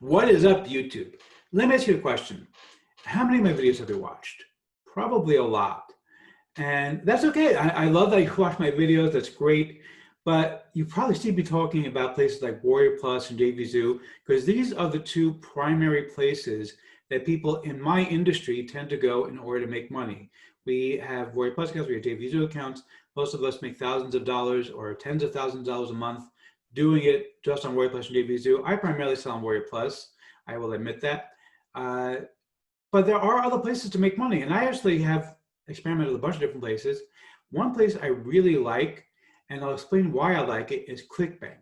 What is up, YouTube? Let me ask you a question. How many of my videos have you watched? Probably a lot. And that's okay. I love that you watch my videos. That's great. But you probably see me talking about places like Warrior Plus and JVZoo, because these are the two primary places that people in my industry tend to go in order to make money. We have Warrior Plus accounts, we have JVZoo accounts. Most of us make thousands of dollars or tens of thousands of dollars a month doing it just on Warrior Plus and JVZoo. I primarily sell on Warrior Plus. I will admit that. But there are other places to make money. And I actually have experimented with a bunch of different places. One place I really like, and I'll explain why I like it, is Clickbank.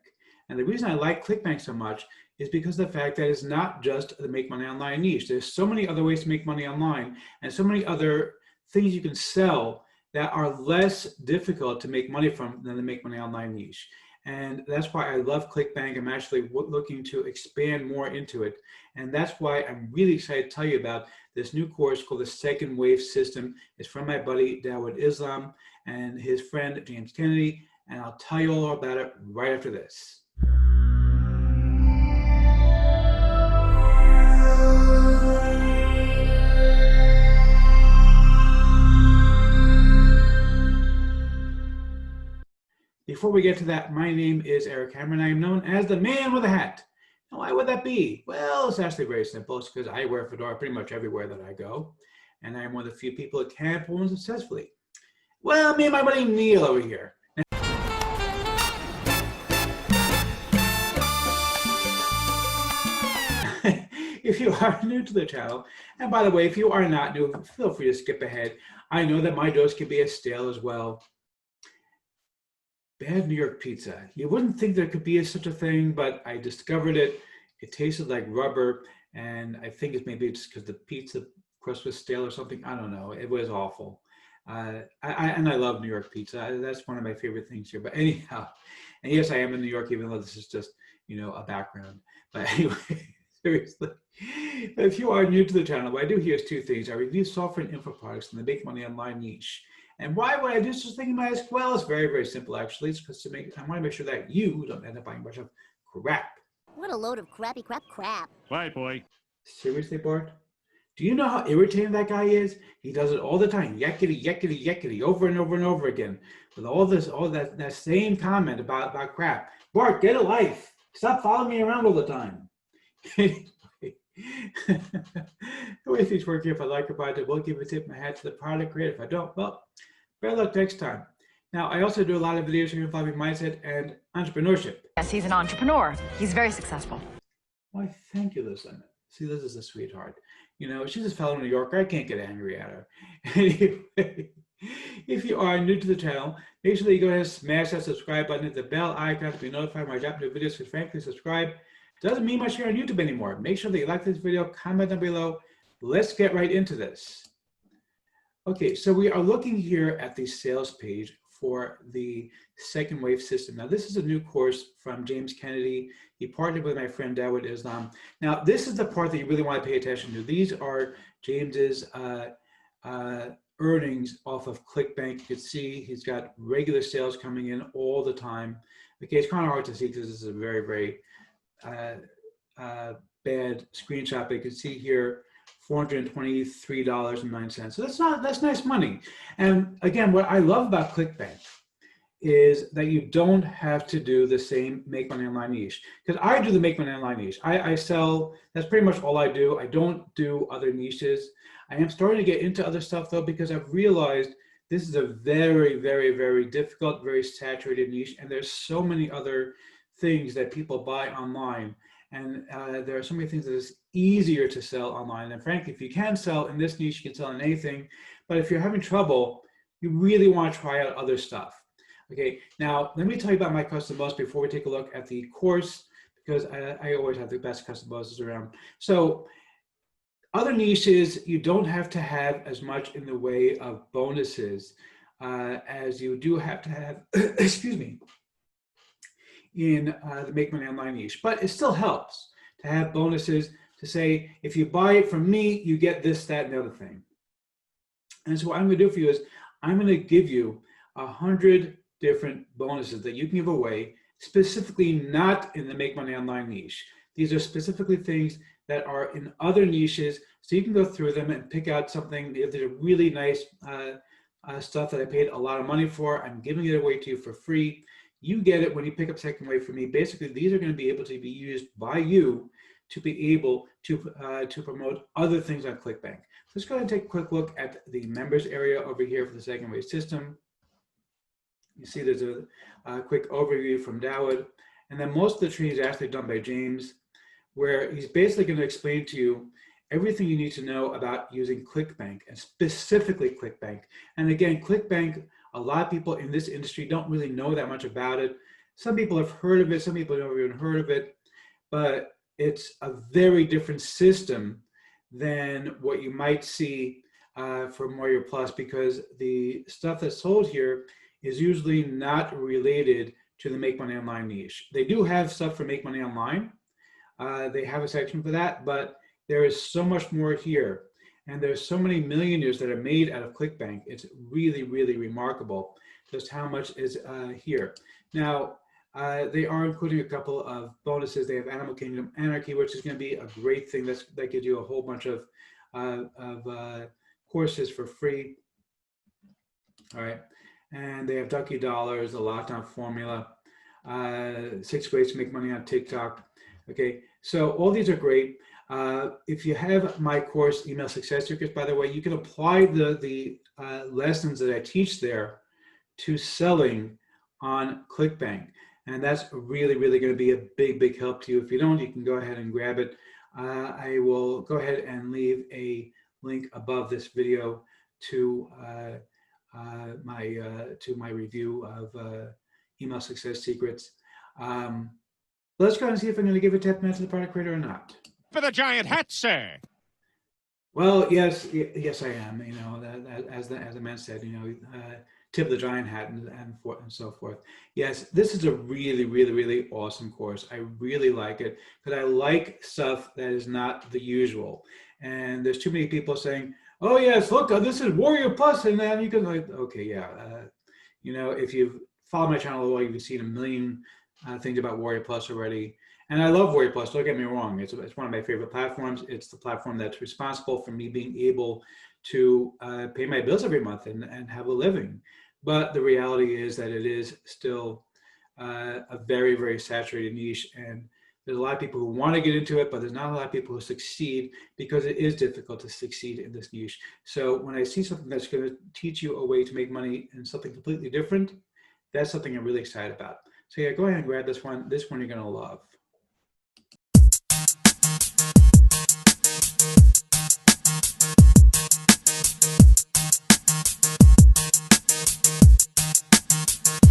And the reason I like Clickbank so much is because of the fact that it's not just the make money online niche. There's so many other ways to make money online and so many other things you can sell that are less difficult to make money from than the make money online niche. And that's why I love Clickbank. I'm actually looking to expand more into it. And that's why I'm really excited to tell you about this new course called the Second Wave System. It's from my buddy, Dawud Islam, and his friend, James Kennedy. And I'll tell you all about it right after this. Before we get to that, my name is Eric Cameron. I am known as the man with a hat. Now, why would that be? Well, it's actually very simple. It's because I wear a fedora pretty much everywhere that I go. And I'm one of the few people that can pull one successfully. Well, me and my buddy Neil over here. If you are new to the channel, and by the way, if you are not new, feel free to skip ahead. I know that my dose can be as stale as well. Bad New York pizza. You wouldn't think there could be such a thing, but I discovered it. It tasted like rubber, and I think it's maybe just because the pizza crust was stale or something. I don't know. It was awful. And I love New York pizza. That's one of my favorite things here. But anyhow, and yes, I am in New York, even though this is just, a background. But anyway, seriously, if you are new to the channel, what I do here is two things. I review software and info products in the make money online niche. And why would I do such a thing? You might ask. Well, it's very, very simple, actually. It's because I want to make sure that you don't end up buying a bunch of crap. What a load of crappy crap. Bye, boy. Seriously, Bart? Do you know how irritating that guy is? He does it all the time. Yakety, yakety, yakety, over and over and over again. With all that same comment about crap. Bart, get a life. Stop following me around all the time. The way things work here, if I like your product, I will give a tip of my hat to the product creator. If I don't, well, better luck next time. Now, I also do a lot of videos here involving mindset and entrepreneurship. Yes, he's an entrepreneur. He's very successful. Why, thank you, Liz. See, Liz is a sweetheart. She's a fellow New Yorker. I can't get angry at her. Anyway, if you are new to the channel, make sure that you go ahead and smash that subscribe button, hit the bell icon to be notified when I drop new videos, because frankly, subscribe doesn't mean much here on YouTube anymore. Make sure that you like this video, comment down below. Let's get right into this. Okay, so we are looking here at the sales page for the Second Wave System. Now, this is a new course from James Kennedy. He partnered with my friend Dawud Islam. Now, this is the part that you really want to pay attention to. These are James's earnings off of Clickbank. You can see he's got regular sales coming in all the time. Okay, it's kind of hard to see because this is a very, very bad screenshot, but you can see here $423.09. So that's nice money. And again, what I love about Clickbank is that you don't have to do the same make money online niche, because I do the make money online niche. I sell, that's pretty much all I do. I don't do other niches. I am starting to get into other stuff though, because I've realized this is a very, very, very difficult, very saturated niche, and there's so many other things that people buy online, and there are so many things that is easier to sell online. And frankly, if you can sell in this niche, you can sell in anything. But if you're having trouble, you really want to try out other stuff. Okay, now let me tell you about my custom bonus before we take a look at the course, because I always have the best custom bonuses around. So other niches, you don't have to have as much in the way of bonuses as you do have to have, excuse me, in the make money online niche. But it still helps to have bonuses, to say, if you buy it from me, you get this, that, and the other thing. And so what I'm going to do for you is I'm going to give you 100 different bonuses that you can give away, specifically not in the make money online niche. These are specifically things that are in other niches, so you can go through them and pick out something. If there's a really nice stuff that I paid a lot of money for, I'm giving it away to you for free. You get it when you pick up Second Wave from me. Basically, these are going to be able to be used by you to be able to promote other things on Clickbank. Let's go ahead and take a quick look at the members area over here for the Second Wave system. You see there's a quick overview from Dawud. And then most of the training is actually done by James, where he's basically going to explain to you everything you need to know about using Clickbank, and specifically Clickbank. And again, Clickbank, a lot of people in this industry don't really know that much about it. Some people have heard of it, some people have never even heard of it, but it's a very different system than what you might see for Warrior Plus, because the stuff that's sold here is usually not related to the Make Money Online niche. They do have stuff for Make Money Online. They have a section for that, but there is so much more here. And there's so many millionaires that are made out of Clickbank. It's really, really remarkable just how much is here. Now, they are including a couple of bonuses. They have Animal Kingdom Anarchy, which is going to be a great thing. That gives you a whole bunch of courses for free. All right. And they have Ducky Dollars, the Lockdown Formula, 6 ways to make money on TikTok. Okay, so all these are great. If you have my course, Email Success Secrets, by the way, you can apply the lessons that I teach there to selling on Clickbank. And that's really, really going to be a big, big help to you. If you don't, you can go ahead and grab it. I will go ahead and leave a link above this video to my review of Email Success Secrets. Let's go and see if I'm going to give a 10 minutes to the product creator or not. For the giant hat, sir. Well, yes, I am. You know, as the man said, you know, tip the giant hat and so forth. Yes, this is a really, really, really awesome course. I really like it because I like stuff that is not the usual. And there's too many people saying, "Oh yes, look, this is Warrior Plus," and then you can like, okay, yeah, you know, if you've followed my channel at all, you've seen a million things about Warrior Plus already. And I love Warrior Plus, don't get me wrong. It's one of my favorite platforms. It's the platform that's responsible for me being able to pay my bills every month and have a living. But the reality is that it is still a very, very saturated niche. And there's a lot of people who want to get into it, but there's not a lot of people who succeed because it is difficult to succeed in this niche. So when I see something that's going to teach you a way to make money in something completely different, that's something I'm really excited about. So yeah, go ahead and grab this one. This one you're going to love.